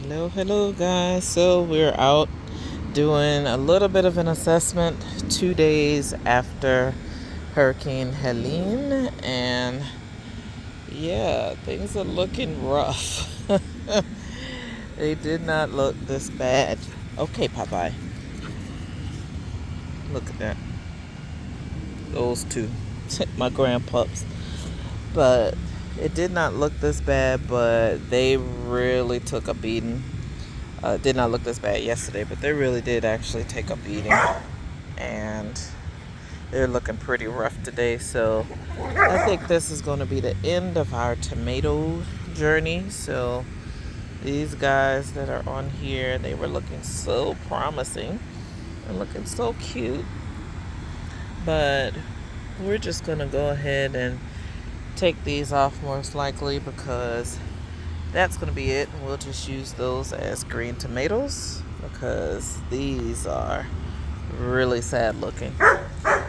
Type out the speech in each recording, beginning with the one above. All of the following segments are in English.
Hello guys. So we're out doing a little bit of an assessment 2 days after Hurricane Helene, and yeah, things are looking rough. They did not look this bad. Okay, Popeye, look at that. Those two, my grandpups. But it did not look this bad, but they really took a beating. Did not look this bad yesterday, but they really did actually take a beating, and they're looking pretty rough today. So I think this is going to be the end of our tomato journey. So these guys that are on here, they were looking so promising and looking so cute, but we're just going to go ahead and take these off most likely, because that's going to be it. We'll just use those as green tomatoes because these are really sad looking.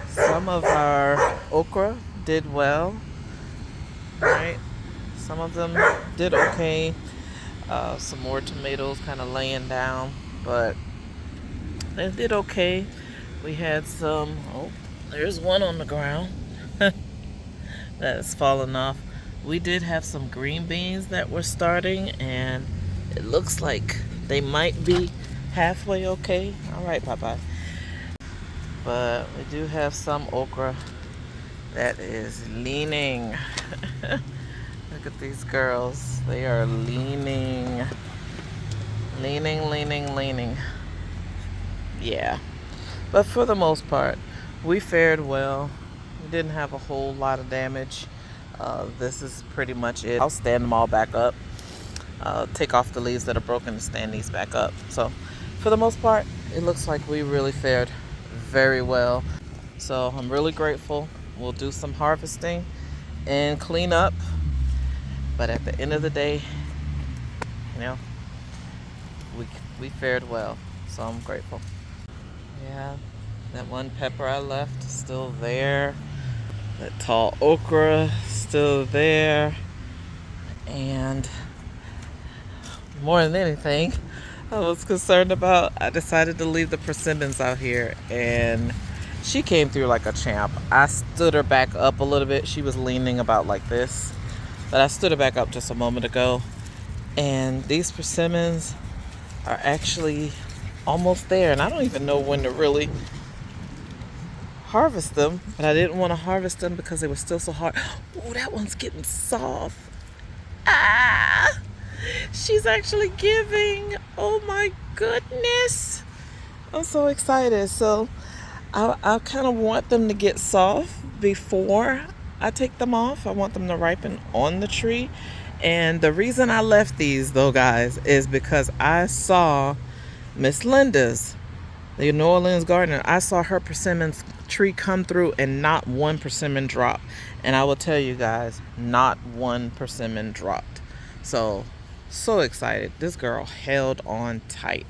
Some of our okra did well, right? Some of them did okay. Some more tomatoes kind of laying down, but they did okay. We had some, oh, there's one on the ground that's fallen off. We did have some green beans that were starting, and it looks like they might be halfway okay. All right, Popeye. But we do have some okra that is leaning. Look at these girls. They are leaning. Leaning. Yeah. But for the most part, we fared well. We didn't have a whole lot of damage. This is pretty much it. I'll stand them all back up. Take off the leaves that are broken and stand these back up. So for the most part, it looks like we really fared very well. So I'm really grateful. We'll do some harvesting and clean up. But at the end of the day, you know, we fared well. So I'm grateful. Yeah, that one pepper I left is still there. That tall okra still there. And more than anything, I was concerned about, I decided to leave the persimmons out here, and she came through like a champ. I stood her back up a little bit. She was leaning about like this, but I stood her back up just a moment ago, and these persimmons are actually almost there, and I don't even know when to really harvest them, but I didn't want to harvest them because they were still so hard. Oh, that one's getting soft. Ah, she's actually giving. Oh my goodness, I'm so excited. So I kind of want them to get soft before I take them off. I want them to ripen on the tree. And the reason I left these though, guys, is because I saw Miss Linda's, the New Orleans gardener. I saw her persimmons tree come through and not one persimmon drop. And I will tell you guys, not one persimmon dropped. So excited. This girl held on tight.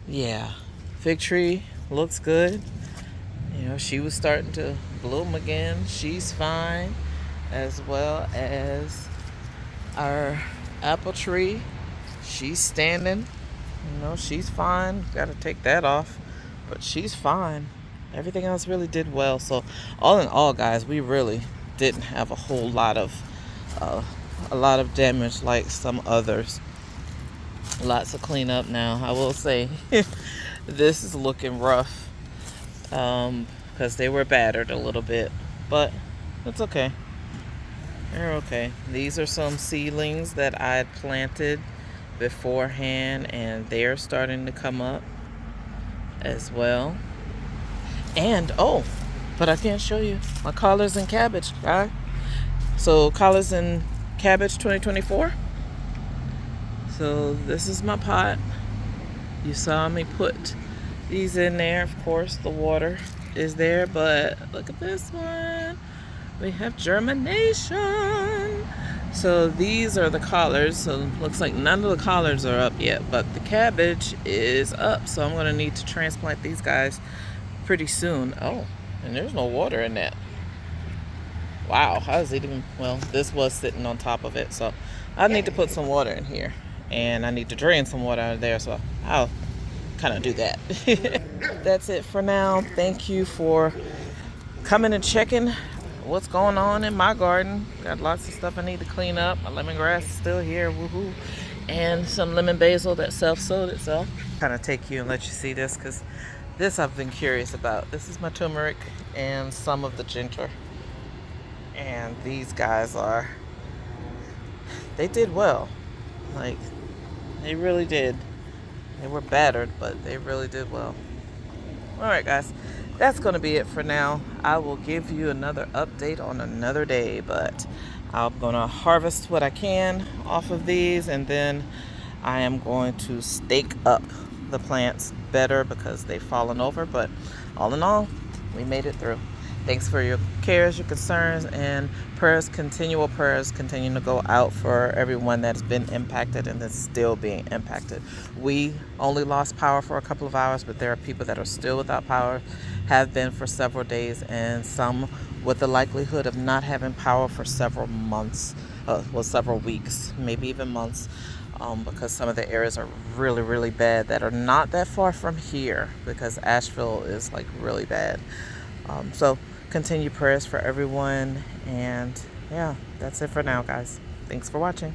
Yeah, fig tree looks good. You know, she was starting to bloom again. She's fine, as well as our apple tree. She's standing. You know, she's fine. Got to take that off, but she's fine. Everything else really did well. So all in all, guys, we really didn't have a whole lot of damage like some others. Lots of cleanup now. I will say this is looking rough because they were battered a little bit, but it's okay. They're okay. These are some seedlings that I had planted beforehand, and they're starting to come up as well. And oh, but I can't show you my collards and cabbage, right? So collards and cabbage 2024. So this is my pot. You saw me put these in there. Of course, the water is there, but look at this one. We have germination. So these are the collards. So it looks like none of the collards are up yet, but the cabbage is up. So I'm going to need to transplant these guys pretty soon. Oh, and there's no water in that. Wow, how is it even? Well, this was sitting on top of it, so I need to put some water in here. and I need to drain some water out of there, so I'll kind of do that. That's it for now. Thank you for coming and checking what's going on in my garden. Got lots of stuff I need to clean up. My lemongrass is still here, woohoo, and some lemon basil that self-sowed itself. Kind of take you and let you see this, because this I've been curious about. This is my turmeric and some of the ginger, and these guys they did well. Like, they really did. They were battered, but they really did well. Alright guys, that's going to be it for now. I will give you another update on another day, but I'm going to harvest what I can off of these, and then I am going to stake up the plants better because they've fallen over. But all in all, we made it through. Thanks for your cares, your concerns, and prayers, continual prayers continue to go out for everyone that's been impacted and that's still being impacted. We only lost power for a couple of hours, but there are people that are still without power, have been for several days, and some with the likelihood of not having power for several months, several weeks, maybe even months, because some of the areas are really, really bad that are not that far from here, because Asheville is like really bad. So continue prayers for everyone, and yeah, that's it for now, guys. Thanks for watching.